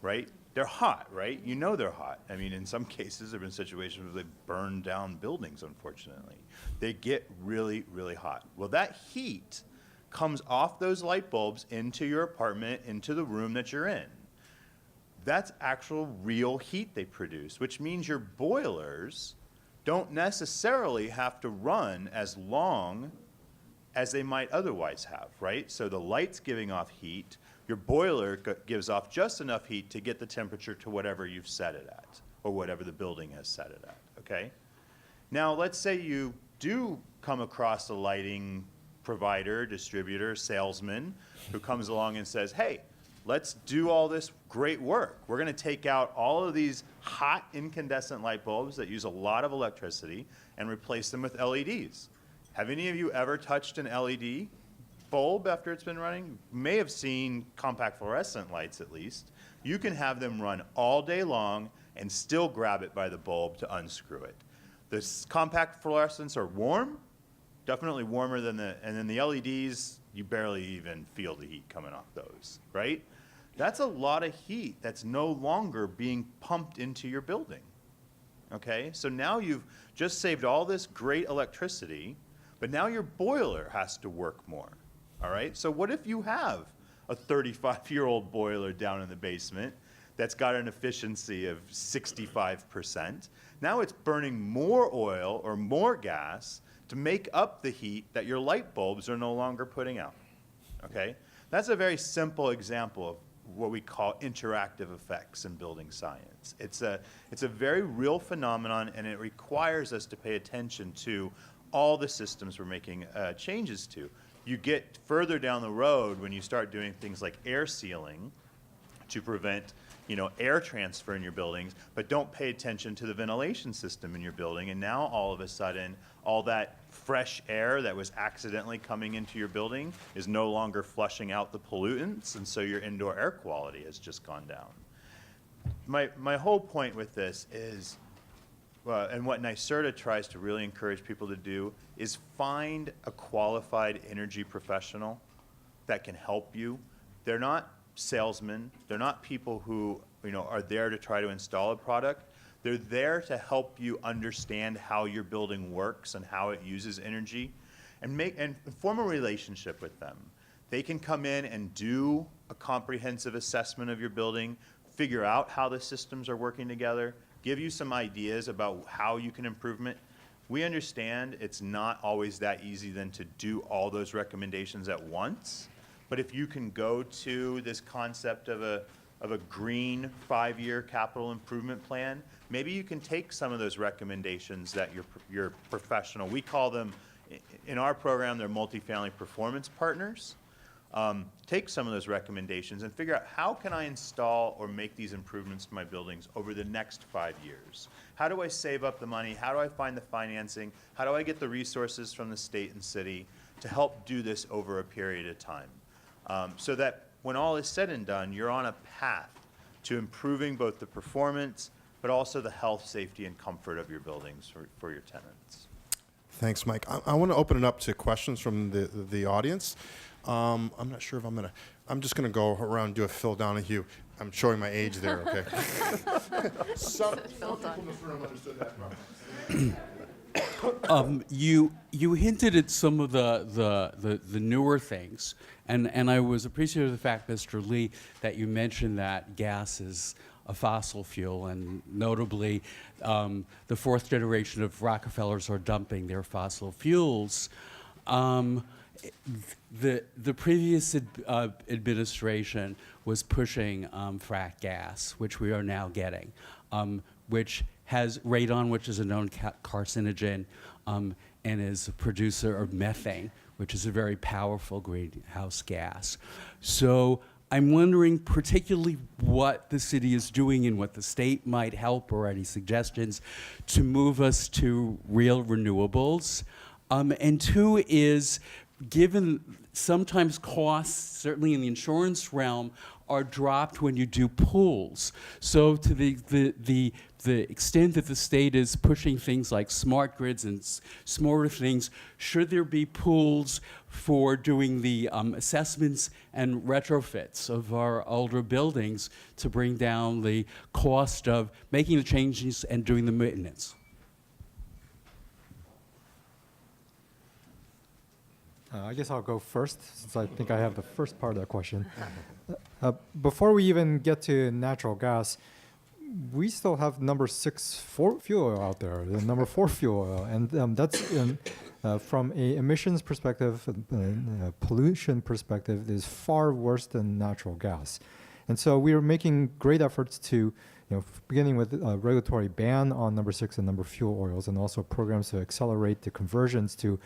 right? They're hot, right? They're hot. I mean, in some cases, there have been situations where they burn down buildings, unfortunately. They get really, really hot. Well, that heat comes off those light bulbs into your apartment, into the room that you're in. That's actual real heat they produce, which means your boilers don't necessarily have to run as long as they might otherwise have, right? So the light's giving off heat, your boiler gives off just enough heat to get the temperature to whatever you've set it at, or whatever the building has set it at, okay? Now, let's say you do come across a lighting provider, distributor, salesman who comes along and says, hey, let's do all this great work. We're going to take out all of these hot incandescent light bulbs that use a lot of electricity and replace them with LEDs. Have any of you ever touched an LED bulb after it's been running? You may have seen compact fluorescent lights, at least. You can have them run all day long and still grab it by the bulb to unscrew it. The compact fluorescents are warm, definitely warmer than and then the LEDs, you barely even feel the heat coming off those, right? That's a lot of heat that's no longer being pumped into your building, okay? So now you've just saved all this great electricity, but now your boiler has to work more, all right? So what if you have a 35-year-old boiler down in the basement that's got an efficiency of 65%? Now it's burning more oil or more gas to make up the heat that your light bulbs are no longer putting out, okay? That's a very simple example of what we call interactive effects in building science. It's a very real phenomenon, and it requires us to pay attention to all the systems we're making changes to. You get further down the road when you start doing things like air sealing to prevent air transfer in your buildings, but don't pay attention to the ventilation system in your building, and now all of a sudden, all that fresh air that was accidentally coming into your building is no longer flushing out the pollutants, and so your indoor air quality has just gone down. My whole point with this is, and what NYSERDA tries to really encourage people to do, is find a qualified energy professional that can help you. They're not salesmen. They're not people who are there to try to install a product. They're there to help you understand how your building works and how it uses energy, and form a relationship with them. They can come in and do a comprehensive assessment of your building, figure out how the systems are working together, give you some ideas about how you can improve it. We understand it's not always that easy then to do all those recommendations at once. But if you can go to this concept of of a green 5-year capital improvement plan, maybe you can take some of those recommendations that your professional, we call them, in our program, they're multifamily performance partners. Take some of those recommendations and figure out how can I install or make these improvements to my buildings over the next 5 years? How do I save up the money? How do I find the financing? How do I get the resources from the state and city to help do this over a period of time? So that when all is said and done, you're on a path to improving both the performance, but also the health, safety, and comfort of your buildings for your tenants. Thanks, Mike. I want to open it up to questions from the audience. I'm not sure if I'm just going to go around and do a Phil Donahue. I'm showing my age there, okay? Some people in this room understood that problem. You hinted at some of the newer things, and I was appreciative of the fact, Mr. Lee, that you mentioned that gas is a fossil fuel, and notably, the fourth generation of Rockefellers are dumping their fossil fuels. The previous administration was pushing frack gas, which we are now getting, which has radon, which is a known carcinogen, and is a producer of methane, which is a very powerful greenhouse gas. So I'm wondering particularly what the city is doing and what the state might help, or any suggestions to move us to real renewables. And two is, given sometimes costs, certainly in the insurance realm, are dropped when you do pools. So to the extent that the state is pushing things like smart grids and smarter things, should there be pools for doing the assessments and retrofits of our older buildings to bring down the cost of making the changes and doing the maintenance? I guess I'll go first, since I think I have the first part of that question. Before we even get to natural gas, we still have number 6 fuel oil out there, the number 4 fuel oil, and that's from a emissions perspective, pollution perspective, is far worse than natural gas. And so we are making great efforts to, beginning with a regulatory ban on number 6 and number fuel oils, and also programs to accelerate the conversions to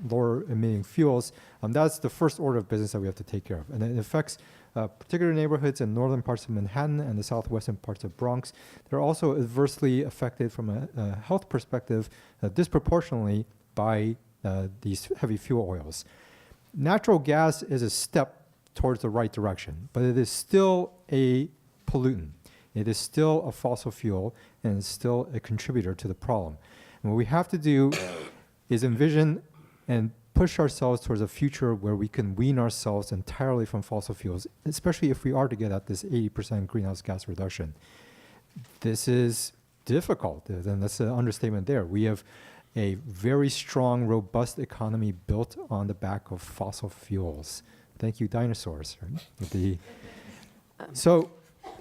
lower emitting fuels. That's the first order of business that we have to take care of. And it affects particular neighborhoods in northern parts of Manhattan and the southwestern parts of Bronx. They're also adversely affected from a health perspective disproportionately by these heavy fuel oils. Natural gas is a step towards the right direction, but it is still a pollutant. It is still a fossil fuel, and it's still a contributor to the problem. And what we have to do is envision and push ourselves towards a future where we can wean ourselves entirely from fossil fuels, especially if we are to get at this 80% greenhouse gas reduction. This is difficult, and that's an understatement there. We have a very strong, robust economy built on the back of fossil fuels. Thank you, dinosaurs. Right? So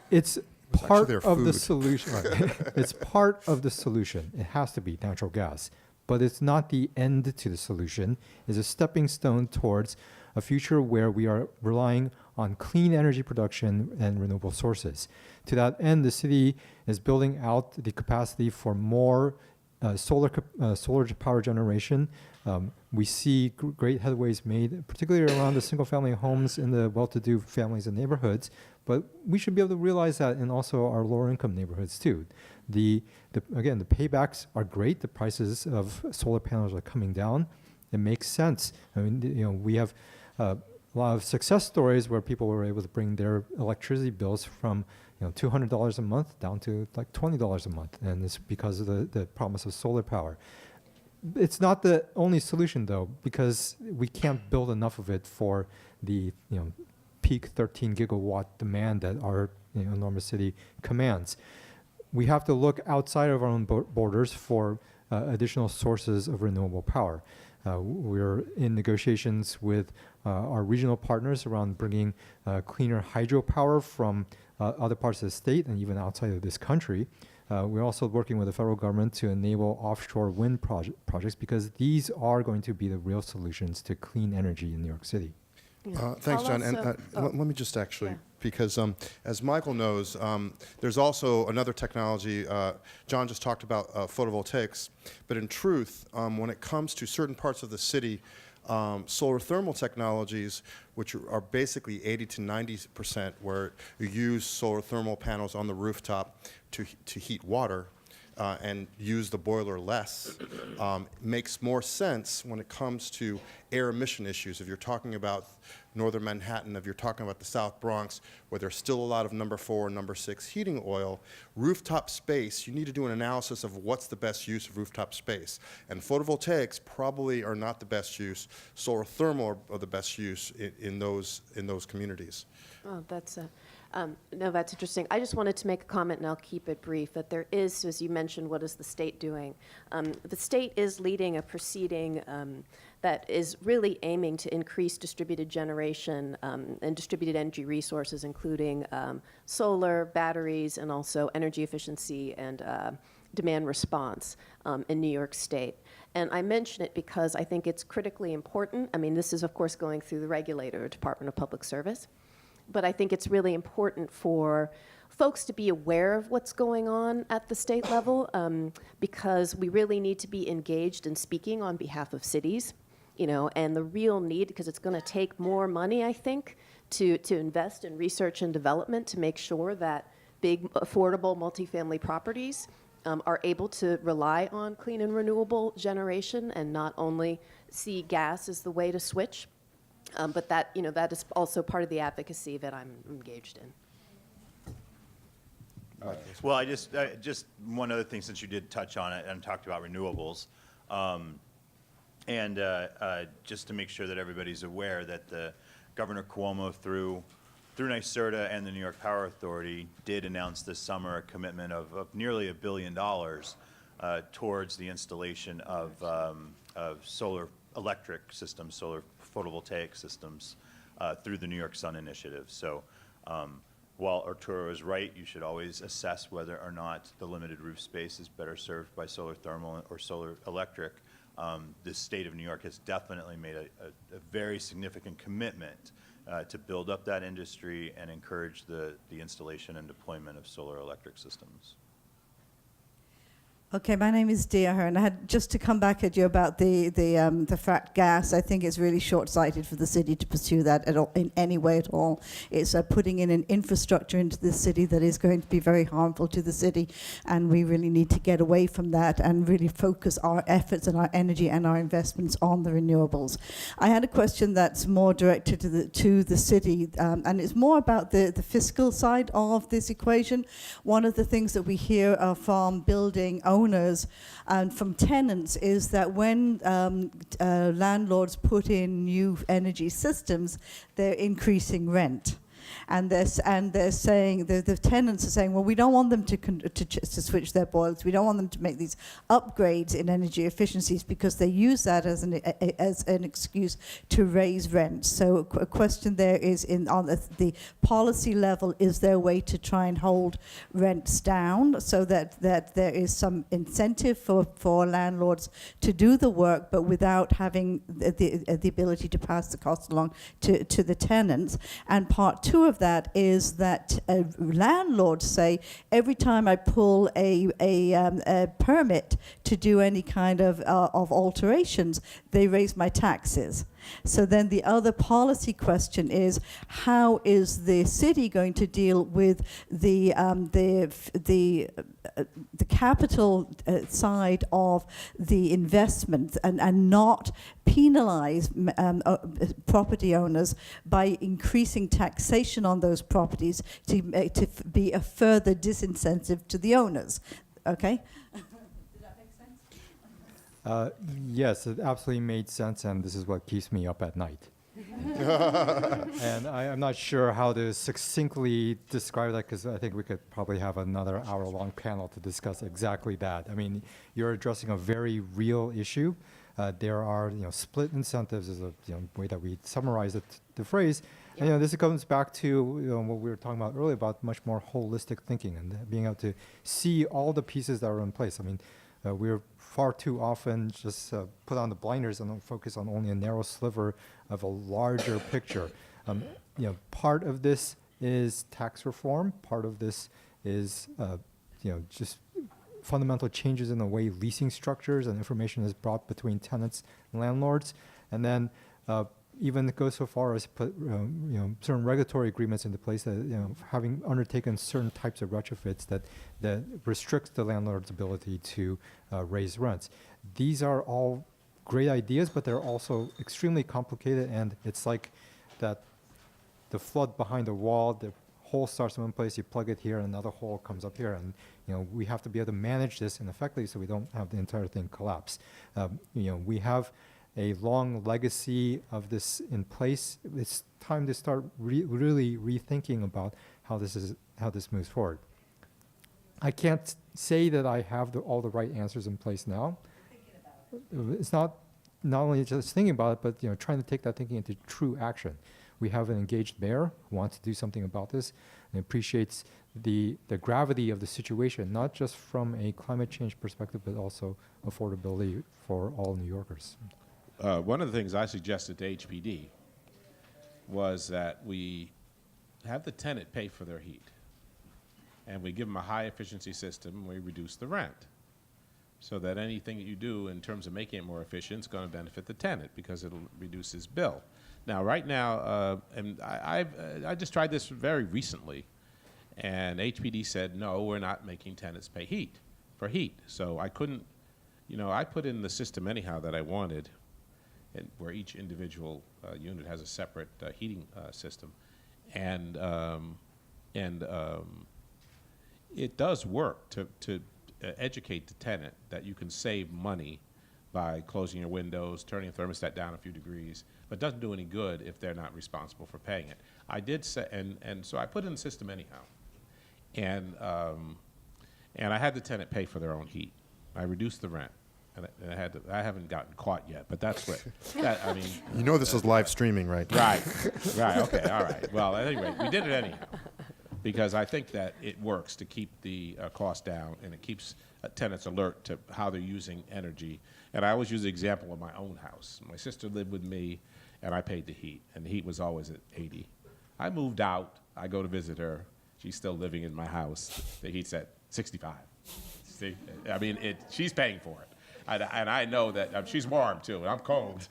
it's part their of the food. solution. Right. It's part of the solution. It has to be natural gas. But it's not the end to the solution. It's a stepping stone towards a future where we are relying on clean energy production and renewable sources. To that end, the city is building out the capacity for more solar power generation. We see great headways made, particularly around the single-family homes in the well-to-do families and neighborhoods. But we should be able to realize that in also our lower-income neighborhoods too. Again, the paybacks are great. The prices of solar panels are coming down. It makes sense. I mean, we have a lot of success stories where people were able to bring their electricity bills from $200 a month down to like $20 a month, and it's because of the promise of solar power. It's not the only solution though, because we can't build enough of it for the peak 13 gigawatt demand that our enormous city commands. We have to look outside of our own borders for additional sources of renewable power. We're in negotiations with our regional partners around bringing cleaner hydropower from other parts of the state and even outside of this country. We're also working with the federal government to enable offshore wind projects, because these are going to be the real solutions to clean energy in New York City. Thanks, I'll John. And also- let me just actually because as Michael knows, there's also another technology. John just talked about photovoltaics, but in truth, when it comes to certain parts of the city, solar thermal technologies, which are basically 80 to 90%, where you use solar thermal panels on the rooftop to heat water, and use the boiler less, makes more sense when it comes to air emission issues. If you're talking about northern Manhattan, if you're talking about the South Bronx, where there's still a lot of number 4 and number 6 heating oil, rooftop space, you need to do an analysis of what's the best use of rooftop space. And photovoltaics probably are not the best use. Solar thermal are the best use in those communities. Oh, that's no, that's interesting. I just wanted to make a comment, and I'll keep it brief, that there is, as you mentioned, what is the state doing? The state is leading a proceeding that is really aiming to increase distributed generation and distributed energy resources, including solar, batteries, and also energy efficiency and demand response in New York State. And I mention it because I think it's critically important. I mean, this is, of course, going through the regulator, Department of Public Service. But I think it's really important for folks to be aware of what's going on at the state level, because we really need to be engaged in speaking on behalf of cities, you know, and the real need, because it's going to take more money, I think, to invest in research and development to make sure that big, affordable multifamily properties are able to rely on clean and renewable generation and not only see gas as the way to switch. But that, you know, that is also part of the advocacy that I'm engaged in. Well, I just one other thing, since you did touch on it and talked about renewables, and just to make sure that everybody's aware that the Governor Cuomo through NYSERDA and the New York Power Authority did announce this summer a commitment of nearly $1 billion towards the installation of solar electric systems, solar photovoltaic systems through the New York Sun Initiative. So while Arturo is right, you should always assess whether or not the limited roof space is better served by solar thermal or solar electric. The state of New York has definitely made a very significant commitment to build up that industry and encourage the installation and deployment of solar electric systems. Okay, my name is Dia Hearn. I had just to come back at you about the fracked gas. I think it's really short-sighted for the city to pursue that at all, in any way at all. It's putting in an infrastructure into the city that is going to be very harmful to the city, and we really need to get away from that and really focus our efforts and our energy and our investments on the renewables. I had a question that's more directed to the city, and it's more about the fiscal side of this equation. One of the things that we hear from building owners and from tenants is that when landlords put in new energy systems, they're increasing rent. And they're saying, the tenants are saying, well, we don't want them to switch their boilers. We don't want them to make these upgrades in energy efficiencies because they use that as an excuse to raise rents. So a question there is, on the policy level, is there a way to try and hold rents down so that there is some incentive for landlords to do the work, but without having the ability to pass the cost along to the tenants? And part two of that is that landlords say, every time I pull a permit to do any kind of alterations, they raise my taxes. So then the other policy question is, how is the city going to deal with the capital side of the investment and not penalize property owners by increasing taxation on those properties to be a further disincentive to the owners? Okay? Yes, it absolutely made sense, and this is what keeps me up at night. And I'm not sure how to succinctly describe that, because I think we could probably have another hour-long panel to discuss exactly that. I mean, you're addressing a very real issue. There are, split incentives is a way that we summarize the phrase. Yeah. And this comes back to what we were talking about earlier about much more holistic thinking and being able to see all the pieces that are in place. I mean, we're far too often just put on the blinders and focus on only a narrow sliver of a larger picture. Part of this is tax reform. Part of this is, just fundamental changes in the way leasing structures and information is brought between tenants and landlords. And then even go so far as put certain regulatory agreements into place that having undertaken certain types of retrofits that restricts the landlord's ability to raise rents. These are all great ideas, but they're also extremely complicated, and it's like that the flood behind the wall. The hole starts in one place, you plug it here, and another hole comes up here, and we have to be able to manage this effectively so we don't have the entire thing collapse. We have a long legacy of this in place. It's time to start really rethinking about how this moves forward. I can't say that I have all the right answers in place now. It's not only just thinking about it, but trying to take that thinking into true action. We have an engaged mayor who wants to do something about this and appreciates the gravity of the situation, not just from a climate change perspective, but also affordability for all New Yorkers. One of the things I suggested to HPD was that we have the tenant pay for their heat, and we give them a high efficiency system, and we reduce the rent, so that anything that you do in terms of making it more efficient is going to benefit the tenant because it'll reduce his bill. Now, right now, and I just tried this very recently, and HPD said, no, we're not making tenants pay for heat. So I couldn't, I put in the system anyhow that I wanted, and where each individual unit has a separate heating system. And it does work to educate the tenant that you can save money by closing your windows, turning the thermostat down a few degrees, but it doesn't do any good if they're not responsible for paying it. I did say, and so I put in the system anyhow. And I had the tenant pay for their own heat. I reduced the rent. And I haven't gotten caught yet, but that's what, I mean. This is live streaming, right? Right, okay, all right. Well, anyway, we did it anyhow, because I think that it works to keep the cost down, and it keeps tenants alert to how they're using energy. And I always use the example of my own house. My sister lived with me, and I paid the heat, and the heat was always at 80. I moved out, I go to visit her, she's still living in my house, the heat's at 65. See, she's paying for it. And I know that she's warm too, and I'm cold.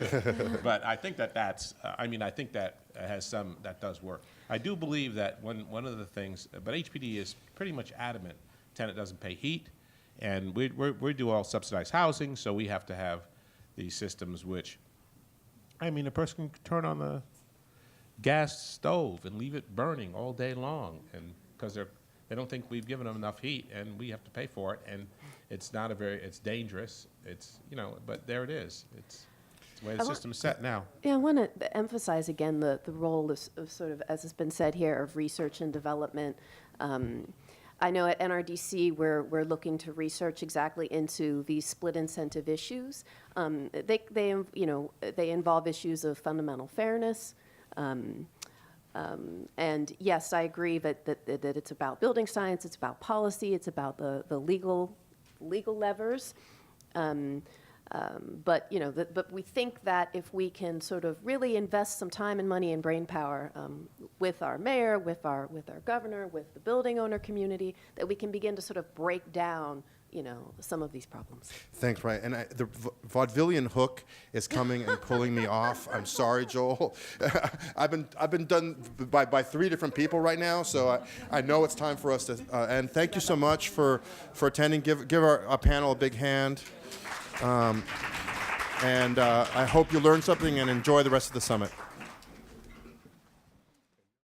But I think that I think that that does work. I do believe that one of the things, but HPD is pretty much adamant, tenant doesn't pay heat, and we do all subsidized housing, so we have to have these systems which, a person can turn on the gas stove and leave it burning all day long, and because they don't think we've given them enough heat, and we have to pay for it, and it's dangerous. But there it is. It's the way the system is set now. Yeah, I want to emphasize again the role of sort of, as has been said here, of research and development. I know at NRDC we're looking to research exactly into these split incentive issues. They involve issues of fundamental fairness. And yes, I agree that it's about building science, it's about policy, it's about the legal levers. But we think that if we can sort of really invest some time and money and brain power with our mayor, with our governor, with the building owner community, that we can begin to sort of break down some of these problems. Thanks, Raya. And the vaudevillian hook is coming and pulling me off. I'm sorry, Joel. I've been done by 3 different people right now, so I know it's time for us to. And thank you so much for attending. Give our panel a big hand. And I hope you learned something and enjoy the rest of the summit.